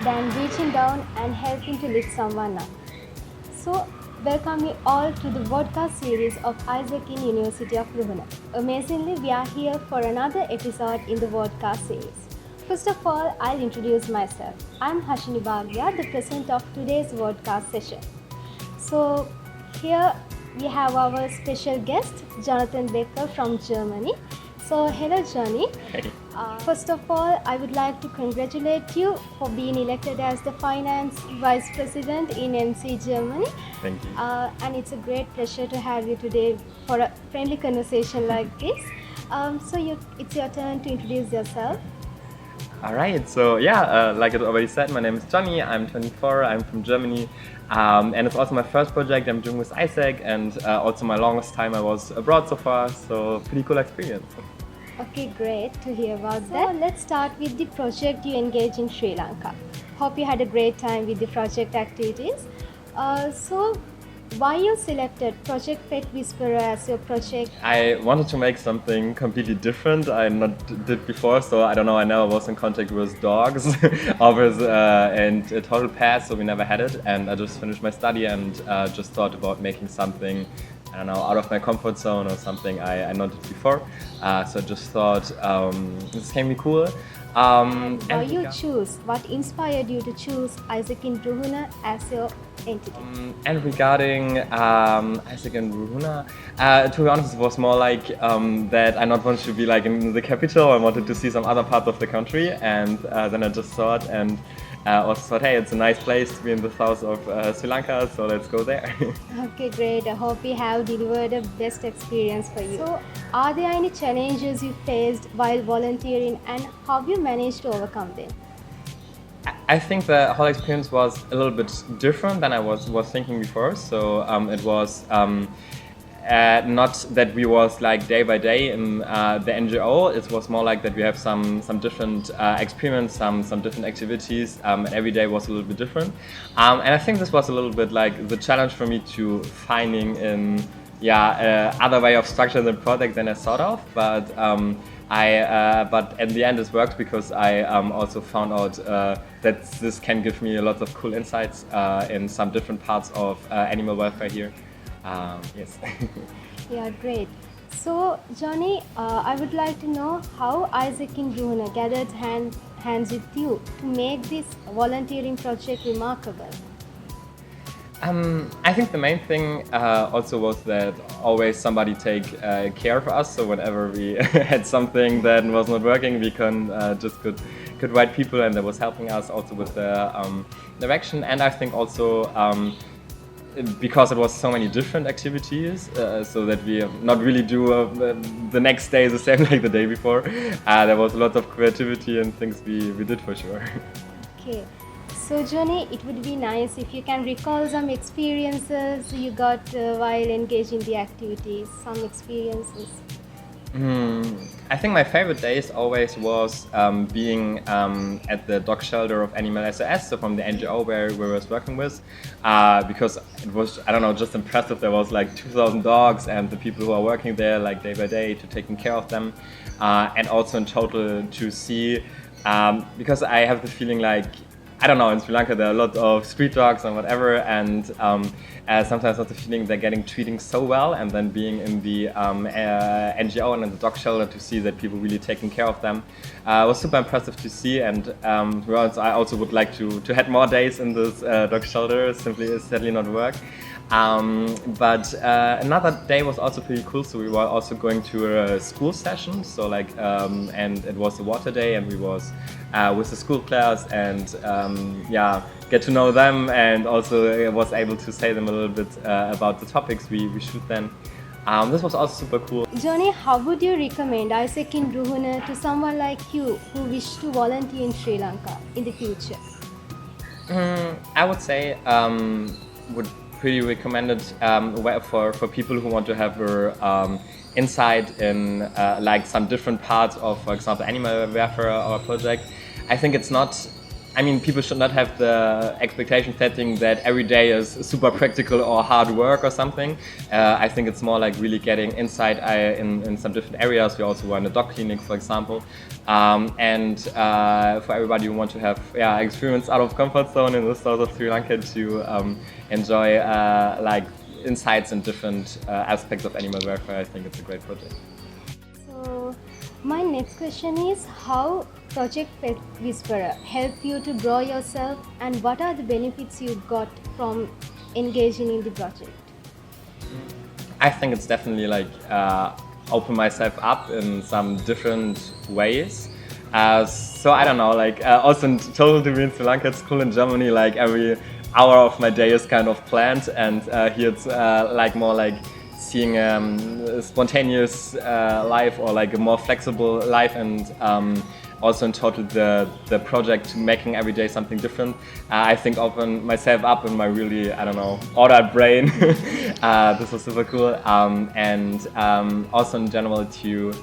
than reaching down and helping to lift someone up. So, welcome you all to the VODCAST series of AIESEC in University of Ruhuna. Amazingly, we are here for another episode in the VODCAST series. First of all, I'll introduce myself. I'm Hashini Bhagya, the president of today's VODCAST session. So, here we have our special guest, Jonathan Becker from Germany. So, hello Johnny. Hey. First of all, I would like to congratulate you for being elected as the Finance Vice President in MC Germany. Thank you. And it's a great pleasure to have you today for a friendly conversation like this. It's your turn to introduce yourself. All right, so yeah, like it already said, my name is Johnny, I'm 24, I'm from Germany, and it's also my first project I'm doing with AIESEC, and also my longest time I was abroad so far, so pretty cool experience. Okay, great to hear about that. So let's start with the project you engaged in Sri Lanka. Hope you had a great time with the project activities. So why you selected Project Pet Whisperer as your project? I wanted to make something completely different I not did before, so I don't know, I never was in contact with dogs and a total pet, so we never had it, and I just finished my study and just thought about making something, I don't know, out of my comfort zone or something I not did before, so I just thought this can be cool. Why you choose? What inspired you to choose AIESEC in Ruhuna as your entity? And regarding AIESEC in Ruhuna, to be honest, it was more like that I not wanted to be like in the capital. I wanted to see some other parts of the country, and then I just thought and also thought, hey, it's a nice place to be in the south of Sri Lanka, so let's go there. Okay, great. I hope we have delivered a best experience for you. So, are there any challenges you faced while volunteering, and how you managed to overcome them? I think the whole experience was a little bit different than I was thinking before. So it was not that we was like day by day in the NGO. It was more like that we have some different experiments, some different activities. And every day was a little bit different. And I think this was a little bit like the challenge for me to finding other way of structuring the project than I thought of. But but in the end it worked because I also found out that this can give me lots of cool insights in some different parts of animal welfare here. Yes. Yeah, great. So, Johnny, I would like to know how AIESEC in Ruhuna gathered hands with you to make this volunteering project remarkable. I think the main thing also was that always somebody take care of us. So whenever we had something that was not working, we could write people, and that was helping us also with the direction. And I think also because it was so many different activities, so that we not really do the next day the same like the day before. There was a lot of creativity and things we did for sure. Okay. So Johnny, it would be nice if you can recall some experiences you got while engaging the activities, some experiences. I think my favorite days always was being at the dog shelter of Animal SOS, so from the NGO where we was working with, because it was, I don't know, just impressive. There was like 2,000 dogs, and the people who are working there like day by day to taking care of them, and also in total to see, because I have the feeling like, I don't know, in Sri Lanka there are a lot of street dogs and whatever, and sometimes not the feeling they're getting treating so well, and then being in the NGO and in the dog shelter to see that people really taking care of them was super impressive to see. And I also would like to have more days in this dog shelter. Simply is sadly not work. But another day was also pretty cool. So we were also going to a school session. So like, and it was a water day, and we was with the school class, and get to know them, and also was able to say them a little bit about the topics we shoot then. This was also super cool. Johnny, how would you recommend AIESEC in Ruhuna to someone like you who wish to volunteer in Sri Lanka in the future? I would say would pretty recommend it for people who want to have a insight in like some different parts of, for example, animal welfare or project. I think it's not I mean, people should not have the expectation setting that every day is super practical or hard work or something. I think it's more like really getting insight in some different areas. We also run a dog clinic, for example. And for everybody who wants to have experience out of comfort zone in the south of Sri Lanka to enjoy like insights in different aspects of animal welfare, I think it's a great project. So my next question is, how Project Pet Whisperer helped you to grow yourself, and what are the benefits you got from engaging in the project? I think it's definitely like open myself up in some different ways. So I don't know, like also in total to be in Sri Lanka, it's cool in Germany, like every hour of my day is kind of planned, and here it's like more like seeing a spontaneous life or like a more flexible life, and also in total the project making every day something different. I think open myself up in my really, I don't know, ordered brain. This was super cool, and also in general to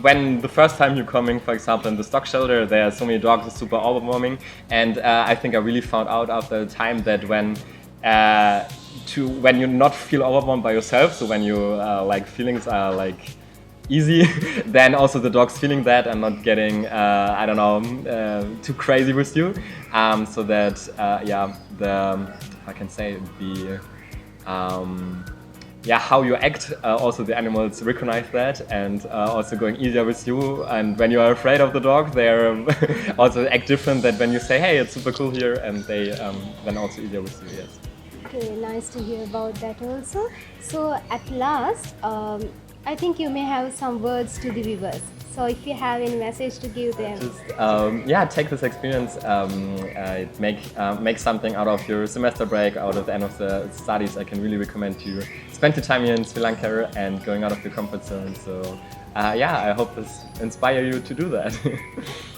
when the first time you're coming, for example, in the stock shelter, there are so many dogs, it's super overwhelming, and I think I really found out after a time that when you not feel overwhelmed by yourself, so when you like feelings are like easy, then also the dog's feeling that and not getting I don't know too crazy with you, so that I can say the how you act, also the animals recognize that, and also going easier with you. And when you are afraid of the dog, they're also act different than when you say, hey, it's super cool here, and they then also easier with you, yes. Okay, nice to hear about that also. So at last, I think you may have some words to the viewers. So if you have any message to give them. Just take this experience, make something out of your semester break, out of the end of the studies. I can really recommend you spend your time here in Sri Lanka and going out of your comfort zone. So I hope this inspire you to do that.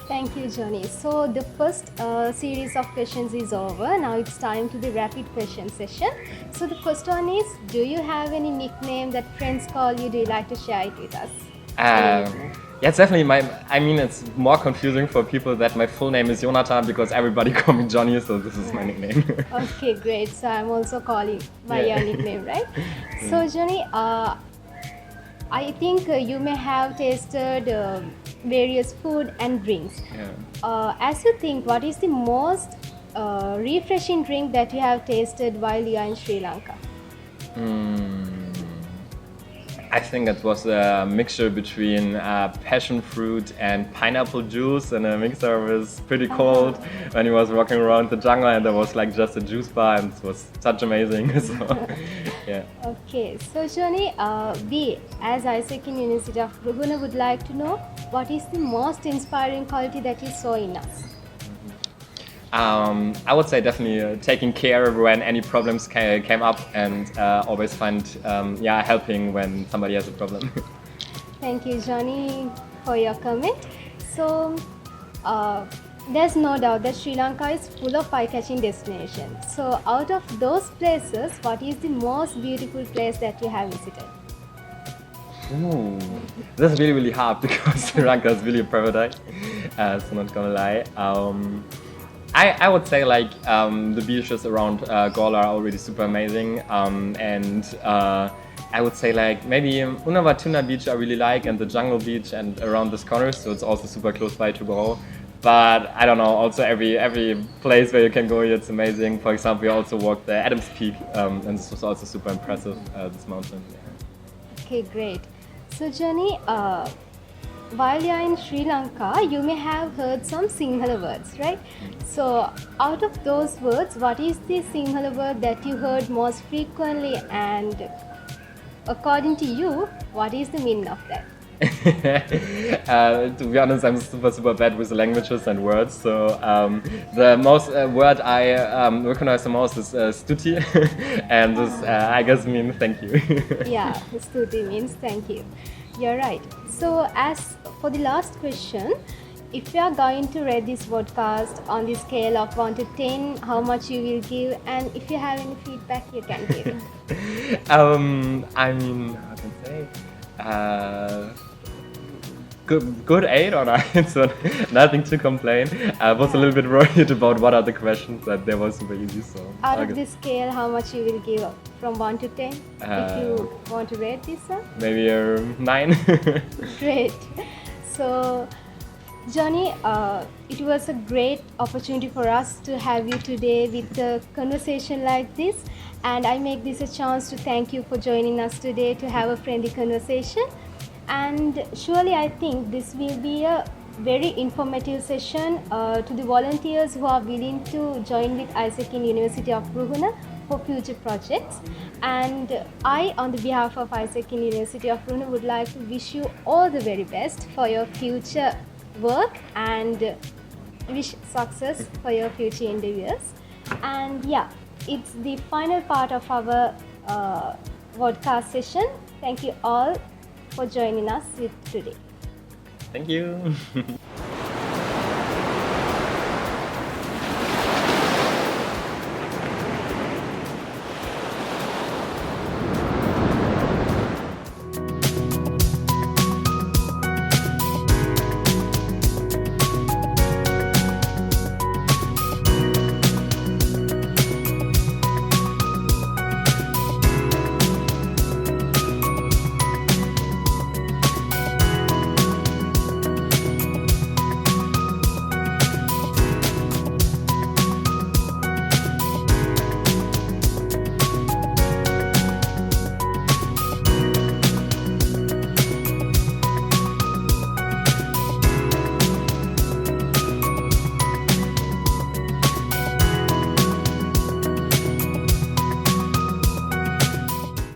Thank you, Johnny. So the first series of questions is over. Now it's time to the rapid question session. So the first one is, do you have any nickname that friends call you? Do you like to share it with us? It's definitely it's more confusing for people that my full name is Jonathan because everybody call me Johnny, so this is my nickname. Okay, great. So I'm also calling by your nickname, right? So Johnny, I think you may have tasted various food and drinks. As you think, what is the most refreshing drink that you have tasted while you are in Sri Lanka? I think it was a mixture between passion fruit and pineapple juice, and the mixer was pretty cold when he was walking around the jungle, and there was like just a juice bar, and it was such amazing. So, yeah. Okay, so Johnny, we as AIESEC in University of Ruhuna would like to know, what is the most inspiring quality that you saw in us? I would say definitely taking care when any problems came up, and always find helping when somebody has a problem. Thank you, Johnny, for your comment. So there's no doubt that Sri Lanka is full of eye-catching destinations. So out of those places, what is the most beautiful place that you have visited? Ooh, this is really, really hard because Sri Lanka is really a paradise, so not gonna lie. I would say like the beaches around Gola are already super amazing, and I would say like maybe Unavatuna beach I really like, and the jungle beach and around this corner, so it's also super close by to go. But I don't know, also every place where you can go here, it's amazing. For example, we also walked the Adams Peak, and this was also super impressive, this mountain. Okay, great. So Johnny, while you are in Sri Lanka, you may have heard some Sinhala words, right? So, out of those words, what is the Sinhala word that you heard most frequently, and according to you, what is the meaning of that? To be honest, I'm super bad with languages and words. So the most word I recognize the most is stuti, and this I guess means thank you. Yeah, stuti means thank you. You're right. So as for the last question, if you are going to rate this podcast on the scale of 1 to 10, how much you will give, and if you have any feedback, you can give. I mean, how can I say? good 8 or 9, so nothing to complain. I was a little bit worried about what are the questions, but they were super easy. So Out of this scale, how much you will give from 1 to 10 if you want to rate this one? Maybe a 9. Great. So, Johnny, it was a great opportunity for us to have you today with a conversation like this, and I make this a chance to thank you for joining us today to have a friendly conversation. And surely I think this will be a very informative session to the volunteers who are willing to join with AIESEC in University of Ruhuna for future projects. And I, on the behalf of AIESEC in University of Ruhuna, would like to wish you all the very best for your future work and wish success for your future endeavors. And yeah, it's the final part of our podcast session. Thank you all for joining us today. Thank you.